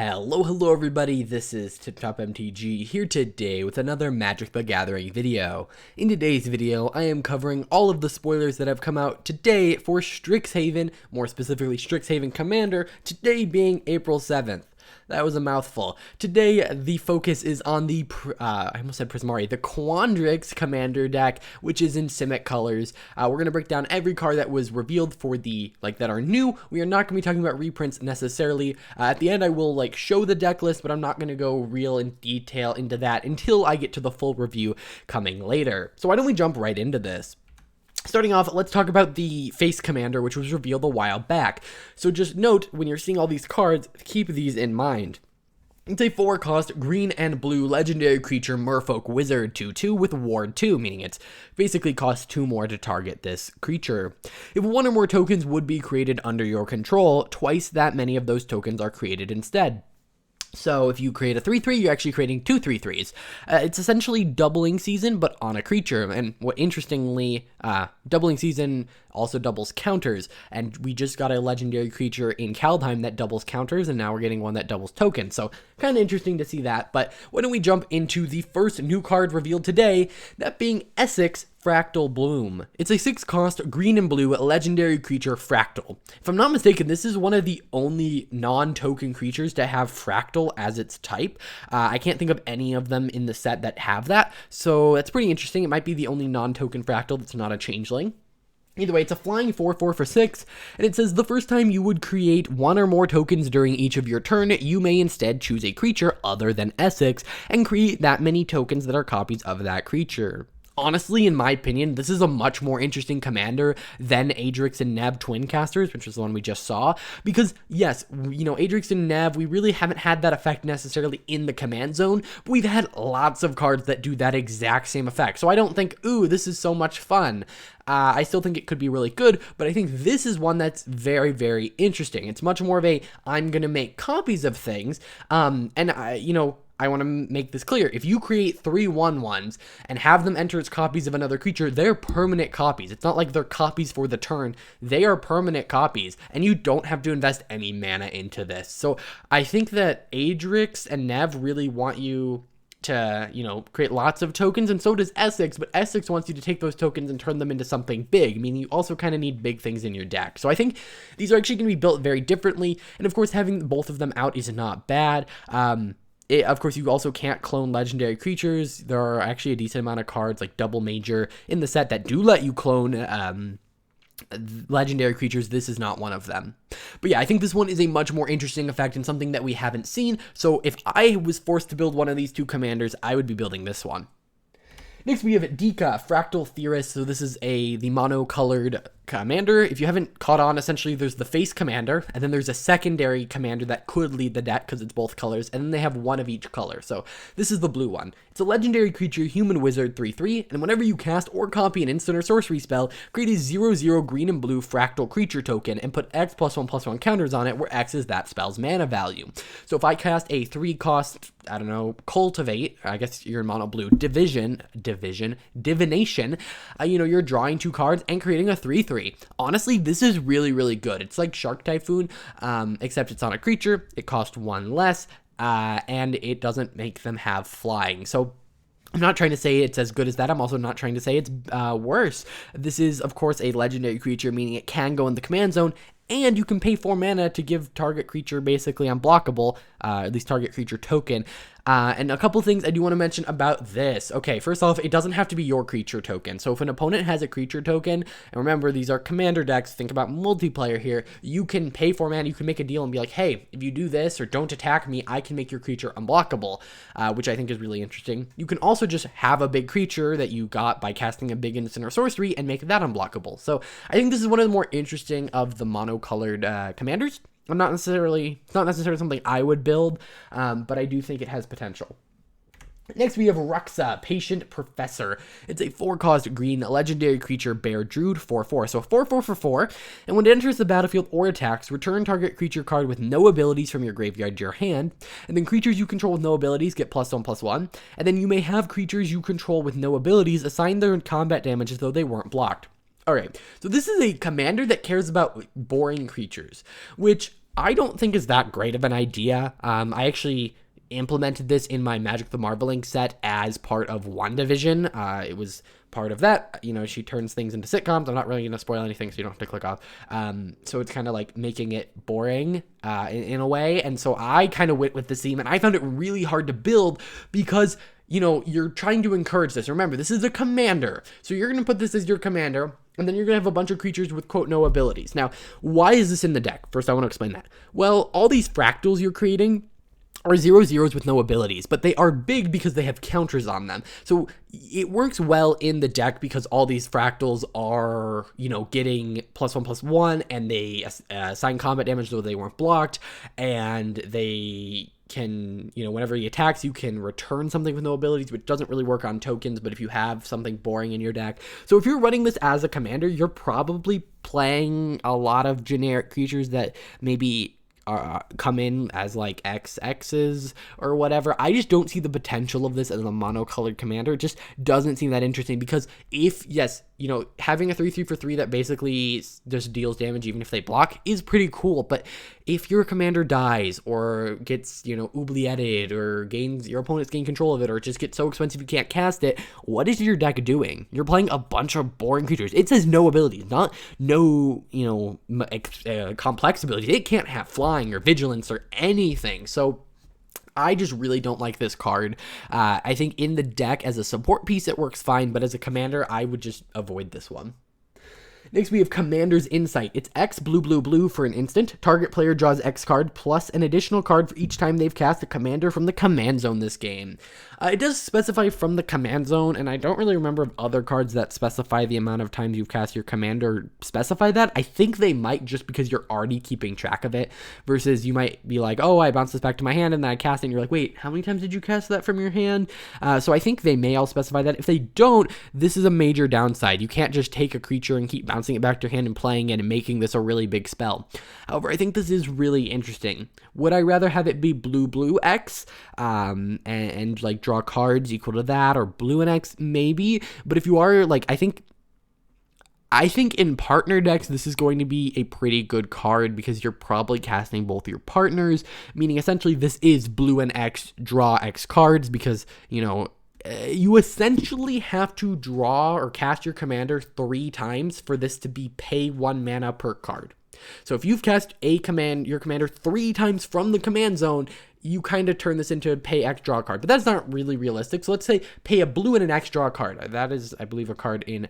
Hello everybody, this is TipTop MTG here today with another Magic the Gathering video. In today's video, I am covering all of the spoilers that have come out today for Strixhaven, more specifically Strixhaven Commander, today being April 7th. That was a mouthful. Today, the focus is on the, I almost said Prismari, the Quandrix Commander deck, which is in Simic colors. We're going to break down every card that was revealed for the, that are new. We are not going to be talking about reprints necessarily. At the end, I will, show the deck list, but I'm not going to go real in detail into that until I get to the full review coming later. So why don't we jump right into this? Starting off, let's talk about the Face Commander, which was revealed a while back. So just note, when you're seeing all these cards, keep these in mind. It's a 4-cost green and blue legendary creature Merfolk Wizard 2/2 with Ward 2, meaning it's basically costs 2 more to target this creature. If 1 or more tokens would be created under your control, twice that many of those tokens are created instead. So if you create a 3/3, you're actually creating 2 3/3s. It's essentially doubling season, but on a creature. And what interestingly, doubling season also doubles counters. And we just got a legendary creature in Kaldheim that doubles counters, and now we're getting one that doubles tokens. So kind of interesting to see that. But why don't we jump into the first new card revealed today, that being Essex Fractal Bloom. It's a 6-cost green and blue legendary creature Fractal. If I'm not mistaken, this is one of the only non-token creatures to have Fractal as its type. I can't think of any of them in the set that have that, so that's pretty interesting. It might be the only non-token Fractal that's not a changeling. Either way, it's a flying 4/4 for 6, and it says the first time you would create 1 or more tokens during each of your turn, you may instead choose a creature other than Essex and create that many tokens that are copies of that creature. Honestly, in my opinion, this is a much more interesting commander than Adrix and Nav Twin Casters, which was the one we just saw, because yes, Adrix and Nav, we really haven't had that effect necessarily in the command zone, but we've had lots of cards that do that exact same effect, so I don't think, ooh, this is so much fun. I still think it could be really good, but I think this is one that's very, very interesting. It's much more of a, I'm gonna make copies of things, I want to make this clear. If you create 3 1/1s and have them enter as copies of another creature, they're permanent copies. It's not like they're copies for the turn. They are permanent copies, and you don't have to invest any mana into this. So I think that Adrix and Nev really want you to, create lots of tokens, and so does Essex, but Essex wants you to take those tokens and turn them into something big, meaning you also kind of need big things in your deck. So I think these are actually going to be built very differently, and of course having both of them out is not bad. Of course, you also can't clone legendary creatures. There are actually a decent amount of cards, like Double Major, in the set that do let you clone legendary creatures. This is not one of them. But yeah, I think this one is a much more interesting effect and something that we haven't seen. So if I was forced to build one of these two commanders, I would be building this one. Next, we have Deca, Fractal Theorist. So this is the mono-colored commander. If you haven't caught on, essentially there's the face commander, and then there's a secondary commander that could lead the deck because it's both colors, and then they have one of each color. So this is the blue one. It's a legendary creature, human wizard 3/3, and whenever you cast or copy an instant or sorcery spell, create a 0/0 green and blue fractal creature token and put X +1/+1 counters on it, where X is that spell's mana value. So if I cast a 3-cost, cultivate, I guess you're in mono blue, divination, you're drawing 2 cards and creating a 3/3. Honestly, this is really, really good. It's like Shark Typhoon, except it's on a creature, it costs 1 less, and it doesn't make them have flying. So I'm not trying to say it's as good as that. I'm also not trying to say it's worse. This is, of course, a legendary creature, meaning it can go in the command zone, and you can pay 4 mana to give target creature basically unblockable, at least target creature token. And a couple things I do want to mention about this. Okay, first off, it doesn't have to be your creature token. So if an opponent has a creature token, and remember, these are commander decks, think about multiplayer here, you can pay 4 mana, you can make a deal and be like, hey, if you do this or don't attack me, I can make your creature unblockable, which I think is really interesting. You can also just have a big creature that you got by casting a big instant or sorcery and make that unblockable. So I think this is one of the more interesting of the mono-colored commanders. It's not necessarily something I would build, but I do think it has potential. Next, we have Ruxa, Patient Professor. It's a 4-cost green legendary creature, Bear Druid 4/4. So 4/4 for 4, and when it enters the battlefield or attacks, return target creature card with no abilities from your graveyard to your hand, and then creatures you control with no abilities get +1/+1, and then you may have creatures you control with no abilities assign their combat damage as though they weren't blocked. Alright, so this is a commander that cares about boring creatures, which I don't think is that great of an idea. I actually implemented this in my Magic the Marveling set as part of WandaVision. It was part of that. You know, she turns things into sitcoms. I'm not really going to spoil anything, so you don't have to click off. So it's kind of like making it boring in a way. And so I kind of went with the theme, and I found it really hard to build because, you know, you're trying to encourage this. Remember, this is a commander. So you're going to put this as your commander, and then you're going to have a bunch of creatures with, quote, no abilities. Now, why is this in the deck? First, I want to explain that. Well, all these fractals you're creating are 0/0s with no abilities, but they are big because they have counters on them. So it works well in the deck because all these fractals are, you know, getting +1/+1, and they assign combat damage though they weren't blocked, and they can, you know, whenever he attacks, you can return something with no abilities, which doesn't really work on tokens, but if you have something boring in your deck. So if you're running this as a commander, you're probably playing a lot of generic creatures that maybe come in as like XXs or whatever. I just don't see the potential of this as a monocolored commander. It just doesn't seem that interesting because if, yes, you know, having a 3/3 for 3 that basically just deals damage even if they block is pretty cool, but if your commander dies or gets, you know, oublieted or your opponents gain control of it, or it just gets so expensive you can't cast it, what is your deck doing? You're playing a bunch of boring creatures. It says no abilities, not no, you know, complex abilities. It can't have flying or vigilance or anything. So I just really don't like this card. I think in the deck as a support piece it works fine, but as a commander I would just avoid this one. Next, we have Commander's Insight. It's X blue for an instant. Target player draws X card plus an additional card for each time they've cast a commander from the command zone this game. It does specify from the command zone, and I don't really remember if other cards that specify the amount of times you've cast your commander specify that. I think they might, just because you're already keeping track of it, versus you might be like, oh, I bounce this back to my hand and then I cast it, and you're like, wait, how many times did you cast that from your hand? So I think they may all specify that. If they don't, this is a major downside. You can't just take a creature and keep bouncing it back to your hand and playing it and making this a really big spell. However, I think this is really interesting. Would I rather have it be blue X and like draw cards equal to that, or blue and X? Maybe. But if you are like, I think in partner decks, this is going to be a pretty good card because you're probably casting both your partners, meaning essentially this is blue and X, draw X cards, because, you know, you essentially have to draw or cast your commander 3 times for this to be pay 1 mana per card. So if you've cast your commander 3 times from the command zone, you kind of turn this into a pay X draw card, but that's not really realistic. So let's say pay a blue and an X draw card. That is, I believe, a card in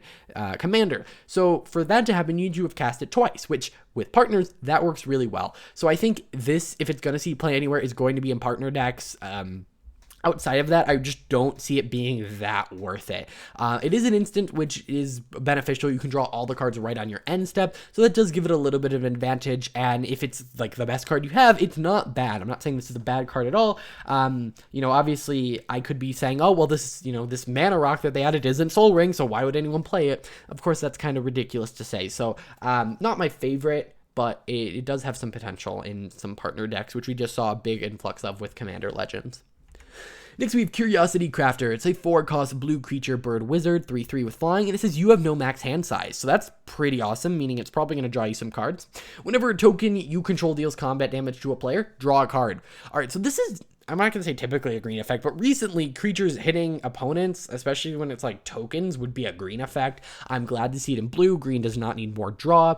Commander. So for that to happen, you need to have cast it twice, which with partners, that works really well. So I think this, if it's going to see play anywhere, is going to be in partner decks. Outside of that, I just don't see it being that worth it. It is an instant, which is beneficial. You can draw all the cards right on your end step, so that does give it a little bit of an advantage. And if it's like the best card you have, it's not bad. I'm not saying this is a bad card at all. You know, obviously, I could be saying, oh, well, this, you know, this mana rock that they added isn't Soul Ring, so why would anyone play it? Of course, that's kind of ridiculous to say. So, not my favorite, but it does have some potential in some partner decks, which we just saw a big influx of with Commander Legends. Next, we have Curiosity Crafter. It's a 4-cost blue creature bird wizard, 3/3 with flying, and it says you have no max hand size. So that's pretty awesome, meaning it's probably going to draw you some cards. Whenever a token you control deals combat damage to a player, draw a card. All right, so this is, I'm not going to say typically a green effect, but recently creatures hitting opponents, especially when it's like tokens, would be a green effect. I'm glad to see it in blue. Green does not need more draw.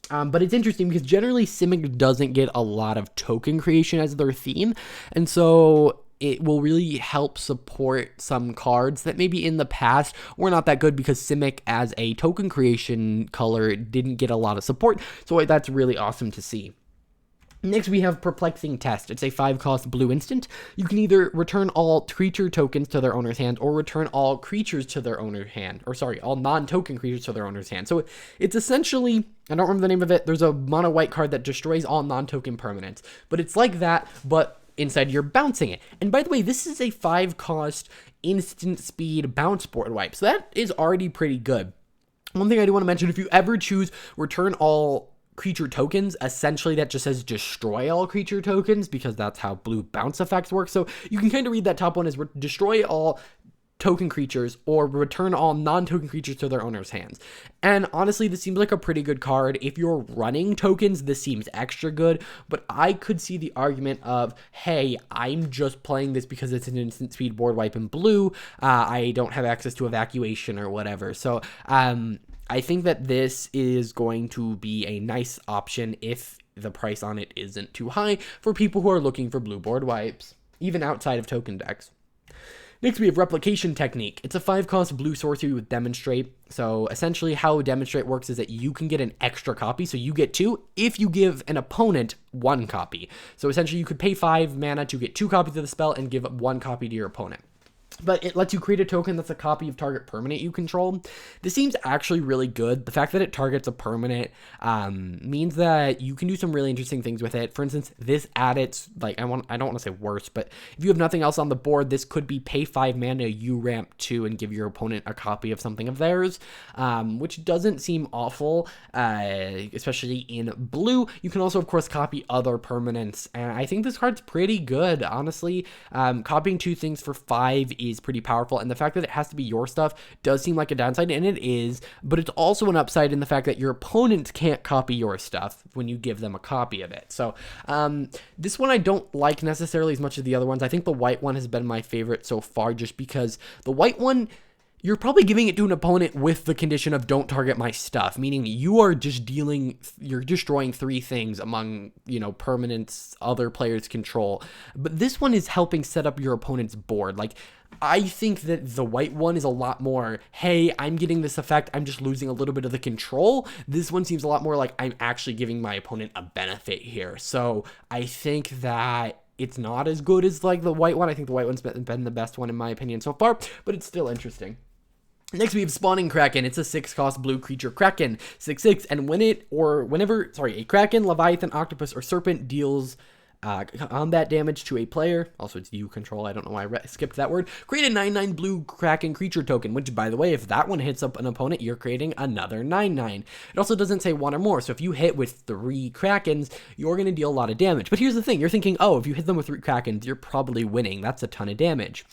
But it's interesting because generally Simic doesn't get a lot of token creation as their theme, and so it will really help support some cards that maybe in the past were not that good because Simic as a token creation color didn't get a lot of support. So that's really awesome to see. Next, we have Perplexing Test. It's a 5-cost blue instant. You can either return all creature tokens to their owner's hand or return all creatures to their owner's hand. Or sorry, all non-token creatures to their owner's hand. So it's essentially, I don't remember the name of it, there's a mono white card that destroys all non-token permanents. But it's like that, but inside you're bouncing it. And by the way, this is a 5-cost instant speed bounce board wipe. So that is already pretty good. One thing I do want to mention, if you ever choose return all creature tokens, essentially that just says destroy all creature tokens because that's how blue bounce effects work. So you can kind of read that top one as destroy all token creatures or return all non-token creatures to their owner's hands. And honestly, this seems like a pretty good card. If you're running tokens, this seems extra good, but I could see the argument of, hey, I'm just playing this because it's an instant speed board wipe in blue. I don't have access to evacuation or whatever. So I think that this is going to be a nice option if the price on it isn't too high for people who are looking for blue board wipes, even outside of token decks. Next, we have Replication Technique. It's a 5-cost blue sorcery with Demonstrate. So essentially how Demonstrate works is that you can get an extra copy, so you get 2 if you give an opponent 1 copy. So essentially you could pay 5 mana to get 2 copies of the spell and give 1 copy to your opponent. But it lets you create a token that's a copy of target permanent you control. This seems actually really good. The fact that it targets a permanent means that you can do some really interesting things with it. For instance, this at its, like, I don't want to say worse, but if you have nothing else on the board, this could be pay 5 mana, you ramp 2, and give your opponent a copy of something of theirs, which doesn't seem awful, especially in blue. You can also, of course, copy other permanents, and I think this card's pretty good, honestly. Copying 2 things for 5 is pretty powerful, and the fact that it has to be your stuff does seem like a downside, and it is, but it's also an upside in the fact that your opponents can't copy your stuff when you give them a copy of it. So this one I don't like necessarily as much as the other ones. I think the white one has been my favorite so far, just because the white one, you're probably giving it to an opponent with the condition of don't target my stuff, meaning you are just you're destroying 3 things among, permanents other players control. But this one is helping set up your opponent's board. Like, I think that the white one is a lot more, hey, I'm getting this effect, I'm just losing a little bit of the control. This one seems a lot more like I'm actually giving my opponent a benefit here. So I think that it's not as good as like the white one. I think the white one's been the best one in my opinion so far, but it's still interesting. Next, we have Spawning Kraken. It's a 6-cost blue creature Kraken, 6/6, and whenever a Kraken, Leviathan, Octopus, or Serpent deals combat damage to a player, also it's you control, I don't know why I skipped that word, create a 9/9 blue Kraken creature token, which, by the way, if that one hits up an opponent, you're creating another 9/9. It also doesn't say 1 or more, so if you hit with 3 Krakens, you're going to deal a lot of damage. But here's the thing, you're thinking, oh, if you hit them with 3 Krakens, you're probably winning. That's a ton of damage.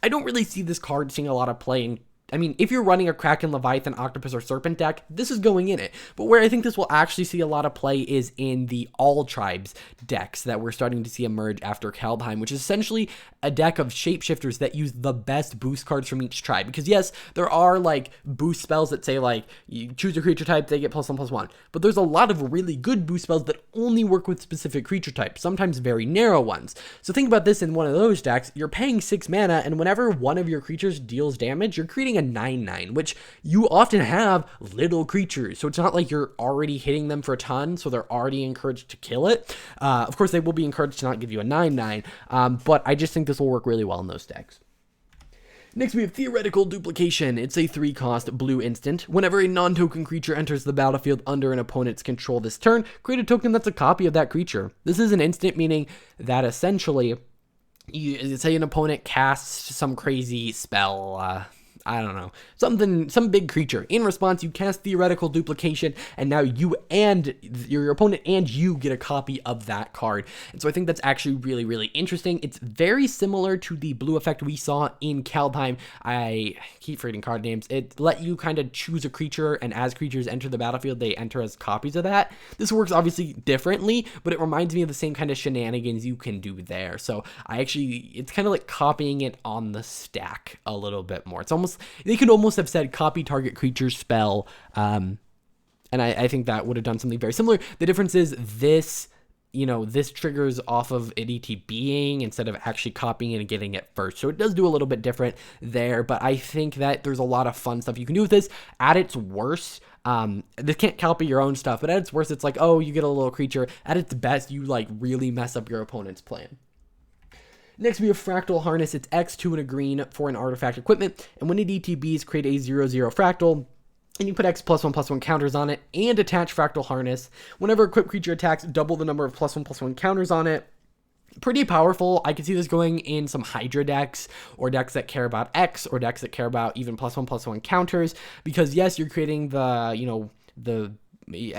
I don't really see this card seeing a lot of play I mean, if you're running a Kraken, Leviathan, Octopus, or Serpent deck, this is going in it. But where I think this will actually see a lot of play is in the All Tribes decks that we're starting to see emerge after Kaldheim, which is essentially a deck of shapeshifters that use the best boost cards from each tribe. Because yes, there are like boost spells that say like, you choose a creature type, they get +1/+1. But there's a lot of really good boost spells that only work with specific creature types, sometimes very narrow ones. So think about this in one of those decks, you're paying 6 mana, and whenever one of your creatures deals damage, you're creating a 9/9, which you often have little creatures, so it's not like you're already hitting them for a ton, so they're already encouraged to kill it. Of course, they will be encouraged to not give you a 9/9, but I just think this will work really well in those decks. Next, we have Theoretical Duplication. It's a 3-cost blue instant. Whenever a non-token creature enters the battlefield under an opponent's control this turn, create a token that's a copy of that creature. This is an instant, meaning that essentially, say an opponent casts some crazy spell, I don't know, some big creature. In response, you cast Theoretical Duplication, and now you and your opponent and you get a copy of that card. And so I think that's actually really, really interesting. It's very similar to the blue effect we saw in Kaldheim. I keep forgetting card names. It let you kind of choose a creature, and as creatures enter the battlefield, they enter as copies of that. This works obviously differently, but it reminds me of the same kind of shenanigans you can do there. So it's kind of like copying it on the stack a little bit more. It's almost, they could almost have said copy target creature spell, and I think that would have done something very similar. The difference is this, this triggers off of an ETBing instead of actually copying it and getting it first. So it does do a little bit different there, but I think that there's a lot of fun stuff you can do with this. At its worst, this can't copy your own stuff, but at its worst, it's like, oh, you get a little creature. At its best, you like really mess up your opponent's plan. Next, we have Fractal Harness. It's X2 and a green for an artifact equipment, and when it ETBs, create a 0/0 fractal, and you put X +1/+1 counters on it, and attach Fractal Harness. Whenever a equipped creature attacks, double the number of +1/+1 counters on it. Pretty powerful. I could see this going in some Hydra decks, or decks that care about X, or decks that care about even +1/+1 counters, because yes, you're creating the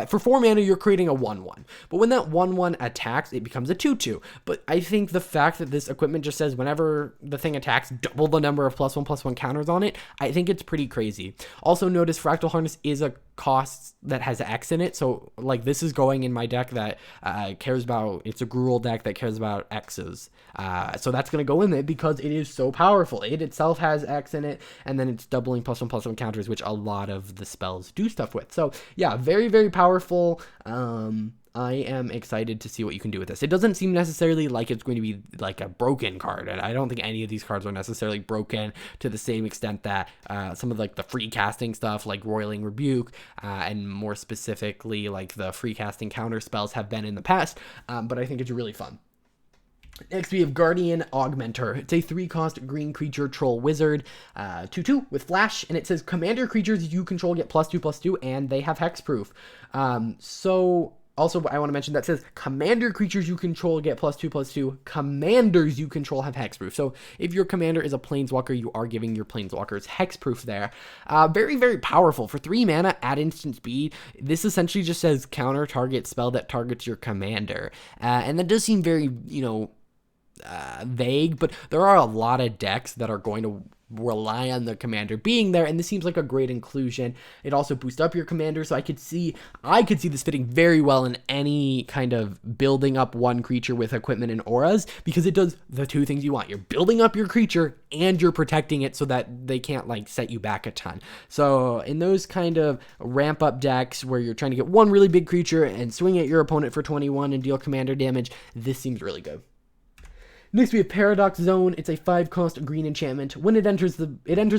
for 4 mana, you're creating a 1/1. But when that 1/1 attacks, it becomes a 2/2. But I think the fact that this equipment just says whenever the thing attacks, double the number of +1/+1 counters on it, I think it's pretty crazy. Also notice Fractal Harness is a cost that has X in it. So like this is going in my deck that cares about, it's a Gruul deck that cares about X's. So that's going to go in it because it is so powerful. It itself has X in it, and then it's doubling +1/+1 counters, which a lot of the spells do stuff with. So yeah, very, very powerful. I am excited to see what you can do with this. It doesn't seem necessarily like it's going to be like a broken card, and I don't think any of these cards are necessarily broken to the same extent that some of like the free casting stuff like Roiling Rebuke and more specifically like the free casting counter spells have been in the past, but I think it's really fun. Next, we have Guardian Augmenter. It's a 3-cost green creature troll wizard, 2/2 with flash, and it says commander creatures you control get +2/+2, and they have hexproof. So also, I want to mention that says commander creatures you control get +2/+2. Commanders you control have hexproof. So if your commander is a planeswalker, you are giving your planeswalkers hexproof there. Very, very powerful. For 3 mana at instant speed, this essentially just says counter target spell that targets your commander. And that does seem very, vague, but there are a lot of decks that are going to rely on the commander being there, and this seems like a great inclusion. It also boosts up your commander, so I could see this fitting very well in any kind of building up one creature with equipment and auras, because it does the 2 things you want. You're building up your creature and you're protecting it so that they can't like set you back a ton. So in those kind of ramp up decks where you're trying to get one really big creature and swing at your opponent for 21 and deal commander damage, this seems really good. Next, we have Paradox Zone. It's a 5-cost green enchantment. When it enters the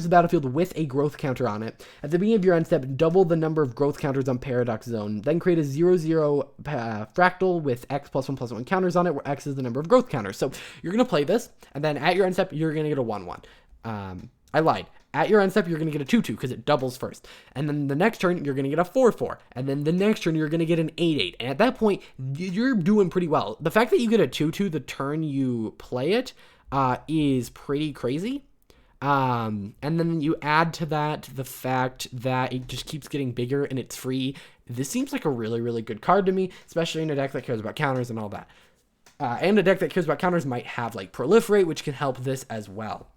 battlefield with a growth counter on it. At the beginning of your end step, double the number of growth counters on Paradox Zone. Then create a 0/0 fractal with X +1/+1 counters on it, where X is the number of growth counters. So you're going to play this, and then at your end step, you're going to get a 1/1. I lied. At your end step, you're going to get a 2/2 because it doubles first. And then the next turn, you're going to get a 4/4. And then the next turn, you're going to get an 8/8. And at that point, you're doing pretty well. The fact that you get a 2/2 the turn you play it is pretty crazy. And then you add to that the fact that it just keeps getting bigger and it's free. This seems like a really, really good card to me, especially in a deck that cares about counters and all that. And a deck that cares about counters might have like Proliferate, which can help this as well.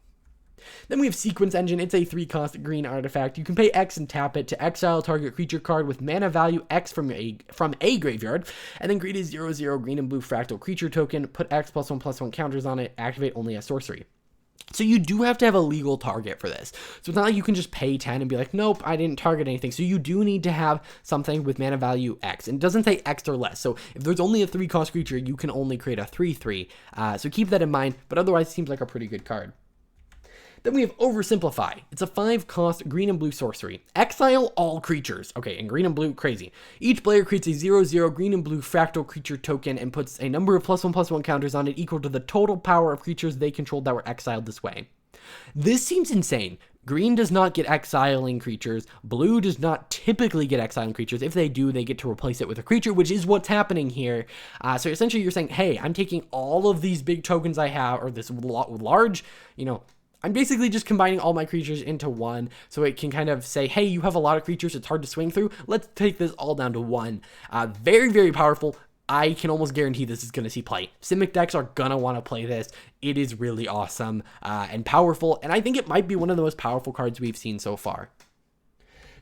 Then we have Sequence Engine. It's a 3-cost green artifact. You can pay X and tap it to exile target creature card with mana value X from a graveyard, and then create a 0/0 green and blue fractal creature token, put X +1/+1 counters on it, activate only as sorcery. So you do have to have a legal target for this. So it's not like you can just pay 10 and be like, nope, I didn't target anything. So you do need to have something with mana value X. And it doesn't say X or less. So if there's only a 3-cost creature, you can only create a 3/3. So keep that in mind, but otherwise it seems like a pretty good card. Then we have Oversimplify. It's a 5-cost green and blue sorcery. Exile all creatures. Okay, and green and blue, crazy. Each player creates a 0/0 green and blue fractal creature token and puts a number of +1/+1 counters on it equal to the total power of creatures they controlled that were exiled this way. This seems insane. Green does not get exiling creatures. Blue does not typically get exiling creatures. If they do, they get to replace it with a creature, which is what's happening here. So essentially you're saying, hey, I'm taking all of these big tokens I have, or this large, I'm basically just combining all my creatures into one, so it can kind of say, hey, you have a lot of creatures, it's hard to swing through. Let's take this all down to one. Very, very powerful. I can almost guarantee this is going to see play. Simic decks are going to want to play this. It is really awesome and powerful, and I think it might be one of the most powerful cards we've seen so far.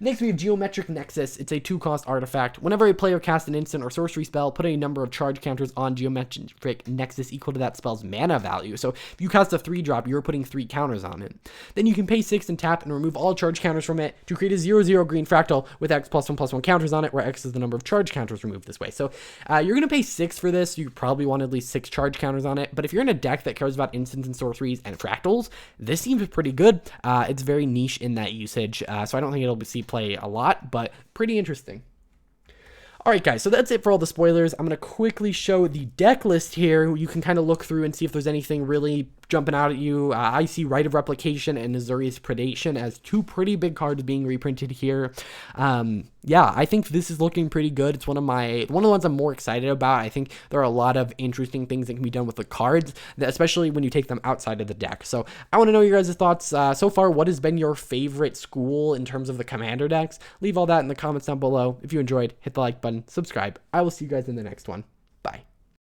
Next, we have Geometric Nexus. It's a 2-cost artifact. Whenever a player casts an instant or sorcery spell, put a number of charge counters on Geometric Nexus equal to that spell's mana value. So if you cast a 3-drop, you're putting 3 counters on it. Then you can pay 6 and tap and remove all charge counters from it to create a 0/0 green fractal with X +1/+1 counters on it, where X is the number of charge counters removed this way. So you're going to pay 6 for this. You probably want at least 6 charge counters on it. But if you're in a deck that cares about instants and sorceries and fractals, this seems pretty good. It's very niche in that usage, so I don't think it'll see play a lot, but pretty interesting. Alright guys, so that's it for all the spoilers. I'm going to quickly show the deck list here. You can kind of look through and see if there's anything really jumping out at you. I see Rite of Replication and Azuri's Predation as two pretty big cards being reprinted here. Yeah, I think this is looking pretty good. It's one of the ones I'm more excited about. I think there are a lot of interesting things that can be done with the cards, especially when you take them outside of the deck. So I want to know your guys' thoughts so far. What has been your favorite school in terms of the commander decks? Leave all that in the comments down below. If you enjoyed, hit the like button, subscribe. I will see you guys in the next one.